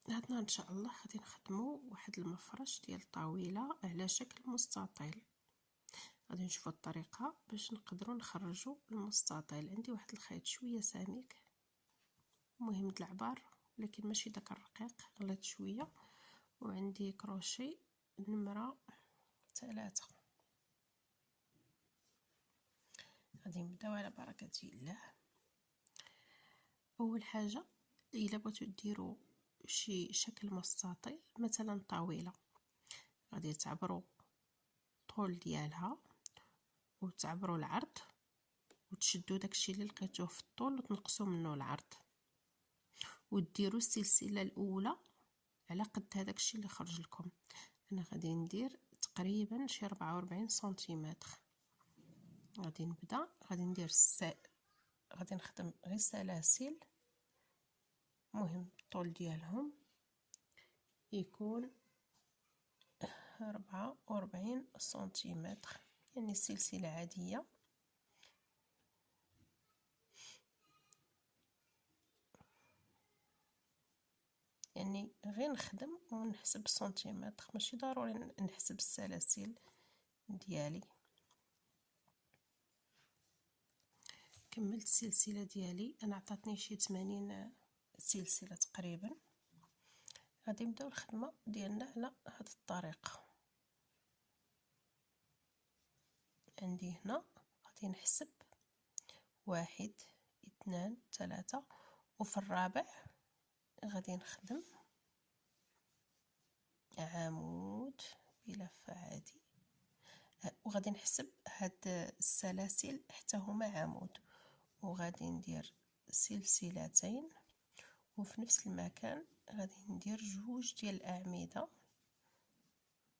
هاد النهار ان شاء الله غادي نخدموا واحد المفرش ديال طاوله على شكل مستطيل. غادي نشوفوا الطريقه باش نقدروا نخرجوا المستطيل. عندي واحد الخيط شويه سميك مهم د العبار لكن ماشي داك الرقيق، غليظ شويه، وعندي كروشي نمره 3. غادي نبداو على بركه الله. اول حاجه الا بغيتو ديروا شي شكل مستطيل مثلا طاوله، غادي تعبروا الطول ديالها وتعبروا العرض وتشدوا داكشي اللي لقيتوه في الطول وتنقصوا منه العرض، وديروا السلسله الاولى على قد هذاك الشيء اللي خرج لكم. انا غادي ندير تقريبا شي 44 سنتيمتر. غادي نبدا، غادي ندير غادي نخدم غير سلاسل، مهم الطول ديالهم يكون 44 سنتيمتر، يعني سلسله عاديه. يعني غير نخدم ونحسب السنتيمتر، ماشي ضروري نحسب السلاسل ديالي. كملت السلسله ديالي، انا عطاتني شي 80 سلسله تقريبا. غادي نبداو الخدمه ديالنا على هذه الطريقه. عندي هنا غادي نحسب 1 2 3، وفي الرابع غادي نخدم عمود بلفه عادي، وغادي نحسب هاد السلاسل حتى هما عمود، وغادي ندير سلسلتين، وفي نفس المكان غادي ندير 2 ديال الاعمده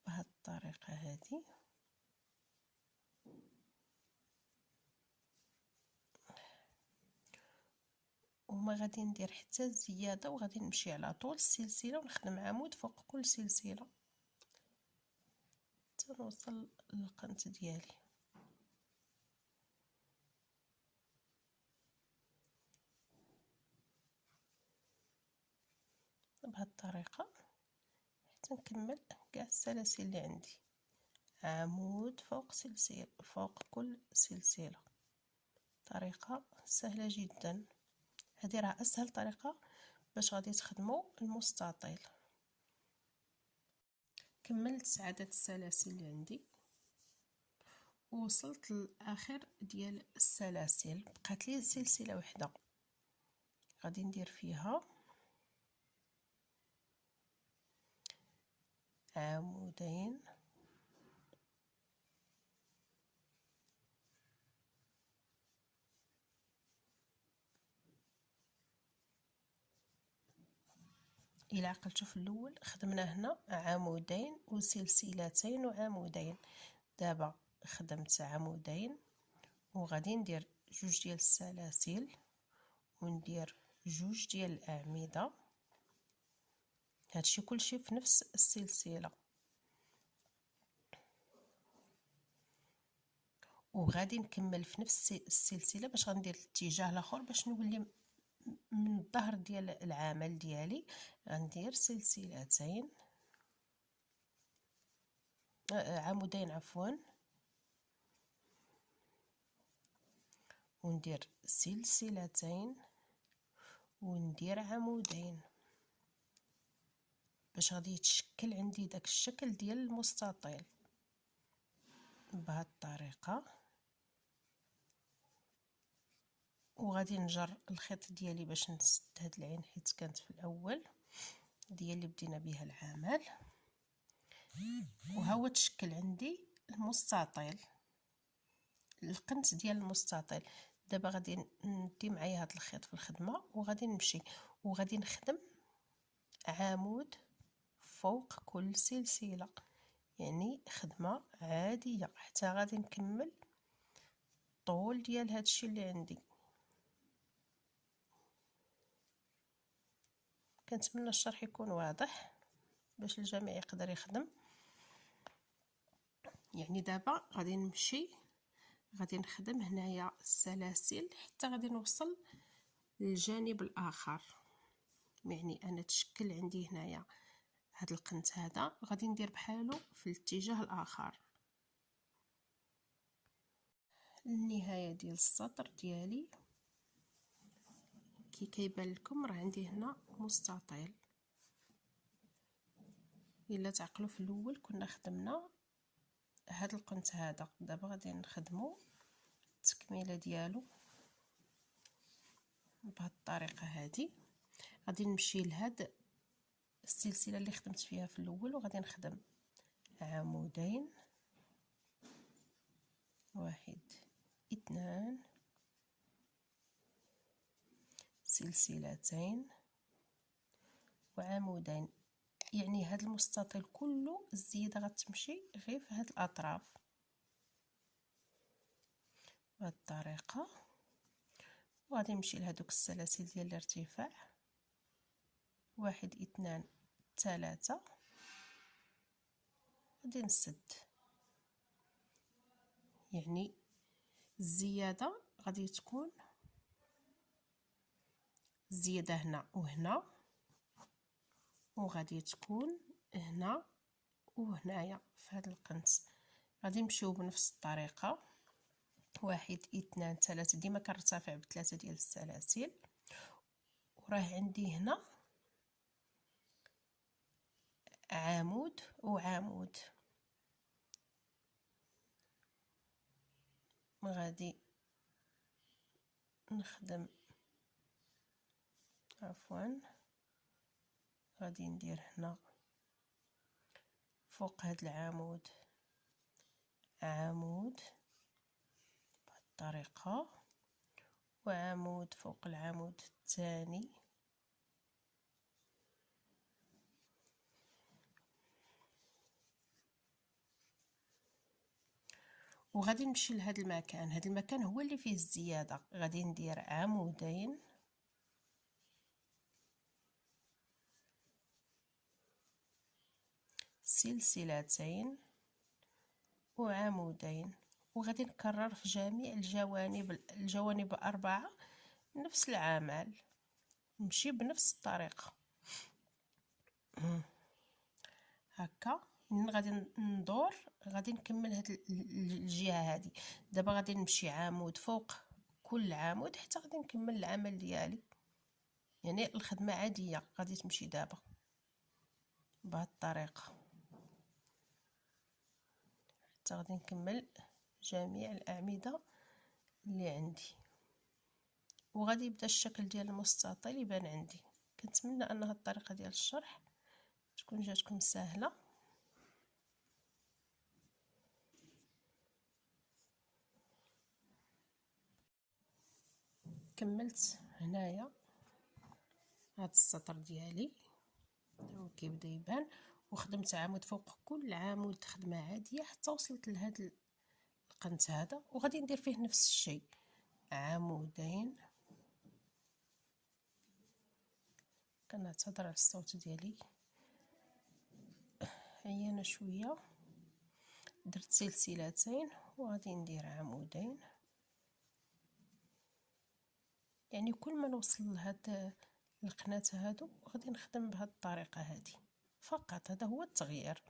بهذه الطريقه هذه. وما غادي ندير حتى زياده، وغادي نمشي على طول السلسله ونخدم عمود فوق كل سلسله حتى نوصل للقنت ديالي. بهذه الطريقه حتى نكمل كاع السلاسل اللي عندي، عمود فوق سلسله فوق كل سلسله. طريقه سهله جدا، هذه راه اسهل طريقه باش غادي تخدموا المستطيل. كملت 9 السلاسل اللي عندي ووصلت للاخر ديال السلاسل، بقات لي سلسله واحده غادي ندير فيها عمودين، الى عقلتوا في الاول خدمنا هنا عمودين وسلسلتين وعمودين، دابا خدمت عمودين وغادي ندير 2 ديال السلاسل وندير 2 ديال الاعمده، هادشي كلشي في نفس السلسله. وغادي نكمل في نفس السلسله باش غندير الاتجاه الاخر باش نولي من الظهر ديال العمل ديالي. غندير سلسلتين عمودين عفوا، وندير سلسلتين وندير عمودين باش غادي يتشكل عندي داك الشكل ديال المستطيل بهذه الطريقه. وغادي نجر الخيط ديالي باش نسد هاد العين حيت كانت في الاول ديال اللي بدينا بها العمل. وها هو تشكل عندي المستطيل، القنت ديال المستطيل. دابا غادي ندي معايا هاد الخيط في الخدمه وغادي نمشي وغادي نخدم عمود فوق كل سلسله، يعني خدمه عاديه حتى غادي نكمل الطول ديال هادشي اللي عندي. كنتمنى الشرح يكون واضح باش الجميع يقدر يخدم. يعني دابا غادي نمشي غادي نخدم هنايا السلاسل حتى غادي نوصل للجانب الاخر يعني انا تشكل عندي هنايا هاد القنت هذا، غادي ندير بحالو في الاتجاه الاخر. النهايه ديال السطر ديالي كي كيبان لكم راه عندي هنا مستطيل. الا تعقلوا في الاول كنا خدمنا هاد القنت هذا، دابا غادي نخدمو التكميله ديالو بهاد الطريقه هادي. غادي نمشي لهاد السلسله اللي خدمت فيها في الاول وغادي نخدم عمودين، 1 2 سلسلتين وعمودين. يعني هاد المستطيل كله الزياده غتمشي غير في هاد الاطراف بهاد الطريقه. وغادي نمشي لهادوك السلاسل ديال الارتفاع، 1 2 3، غادي نسد. يعني الزياده غادي تكون الزياده هنا وهنا، وغادي تكون هنا وهنايا في هذا القنت. غادي نمشيو بنفس الطريقه، 1 2 3، ديما كنرتفع بثلاثه ديال السلاسل. وراه عندي هنا عمود وعمود، غادي نخدم غادي ندير هنا فوق هذا العمود عمود بهذه الطريقه، وعمود فوق العمود الثاني، وغادي نمشي لهذا المكان. هذا المكان هو اللي فيه الزياده، غادي ندير عمودين سلسلتين وعمودين، وغادي نكرر في جميع الجوانب 4 نفس العمل، نمشي بنفس الطريقه هكا. من غادي ندور غادي نكمل هاد الجهه هذه. دابا غادي نمشي عمود فوق كل عمود حتى غادي نكمل العمل ديالي. يعني الخدمه عاديه غادي تمشي دابا بهذه الطريقه حتى غادي نكمل جميع الاعمده اللي عندي، وغادي يبدا الشكل ديال المستطيل يبان عندي. كنتمنى ان هذه الطريقه ديال الشرح تكون جاتكم سهله. كملت هنايا هذا السطر ديالي كيبدا يبان، وخدمت عمود فوق كل عمود خدمه عاديه حتى وصلت لهذا القنت هذا. وغادي ندير فيه نفس الشيء، عمودين. كنعتذر على الصوت ديالي عيانه شويه. درت سلسلتين وغادي ندير عمودين. يعني كل ما نوصل لهاد القناه هادو غادي نخدم بهاد الطريقه هذه فقط، هذا هو التغيير.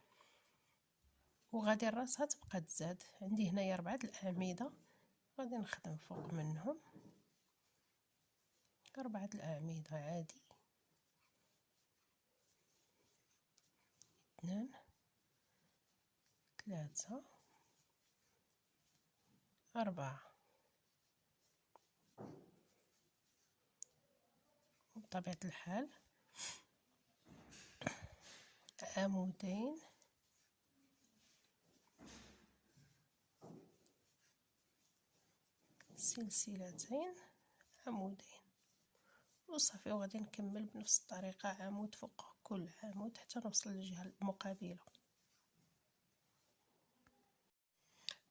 وغادي راسها تبقى تزاد. عندي هنايا 4 الاعمده غادي نخدم فوق منهم 4 الاعمده عادي، 2 3 4. بطبيعة الحال عمودين سلسلتين عمودين وصافي. وغادي نكمل بنفس الطريقة عمود فوق كل عمود حتى نوصل للجهة المقابلة.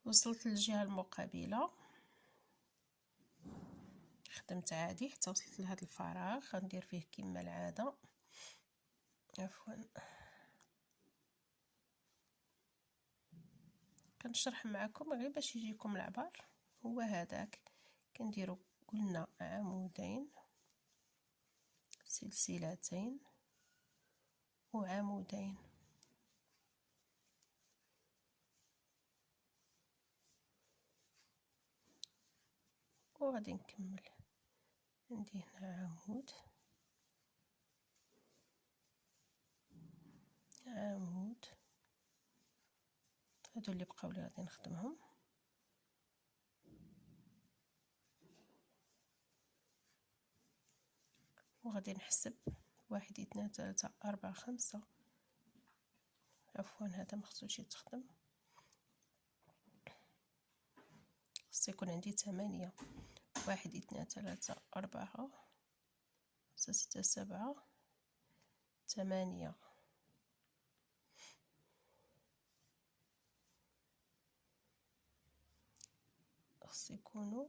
وصلت للجهة المقابلة، خدمت عادي حتى وصلت لهذا الفراغ. غندير فيه كما العادة كنشرح معكم غير باش يجيكم العبار. هو هذاك كنديروا قلنا عمودين سلسلتين وعمودين. وغادي نكمل. عندي هنا عمود عمود، هادو اللي بقاو لي غادي نخدمهم. وغادي نحسب 1 2 3 4 5. عفوا هذا مخصوش يتخدم، خص يكون عندي 8. 1 2 3 4 5 6 7 8. خص يكونوا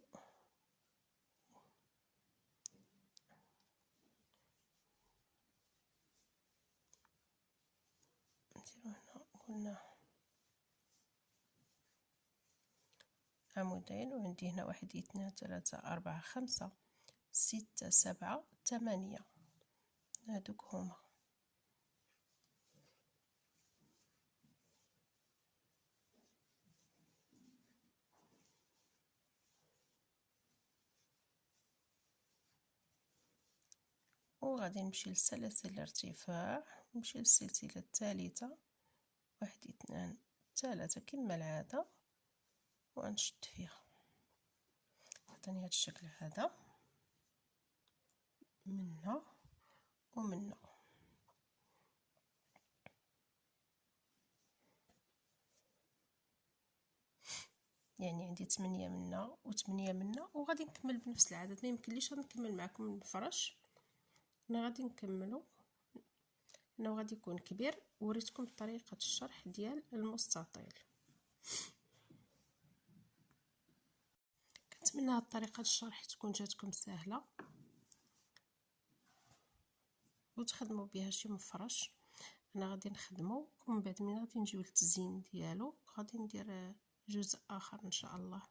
نديرو هنا قلنا عمودين، وعندي هنا 1 2 3 4 5 6 7 8. هادوك هما. وغادي نمشي لسلاسل الارتفاع، نمشي للسلسلة الثالثة 1 2 3 كما العادة، ونشد فيها. عطاني هذا الشكل هذا منا ومنا. يعني عندي 8 منا و8 منا، وغادي نكمل بنفس العدد. ما يمكنليش نكمل معكم الفرش، انا غادي نكملو. انه غادي يكون كبير. وريتكم طريقة الشرح ديال المستطيل. كنتمنى هاد طريقة الشرح تكون جاتكم سهلة وتخدموا بها شي مفرش. انا غادي نخدمو، ومن بعد من غادي نجيو للتزيين ديالو غادي ندير جزء اخر ان شاء الله.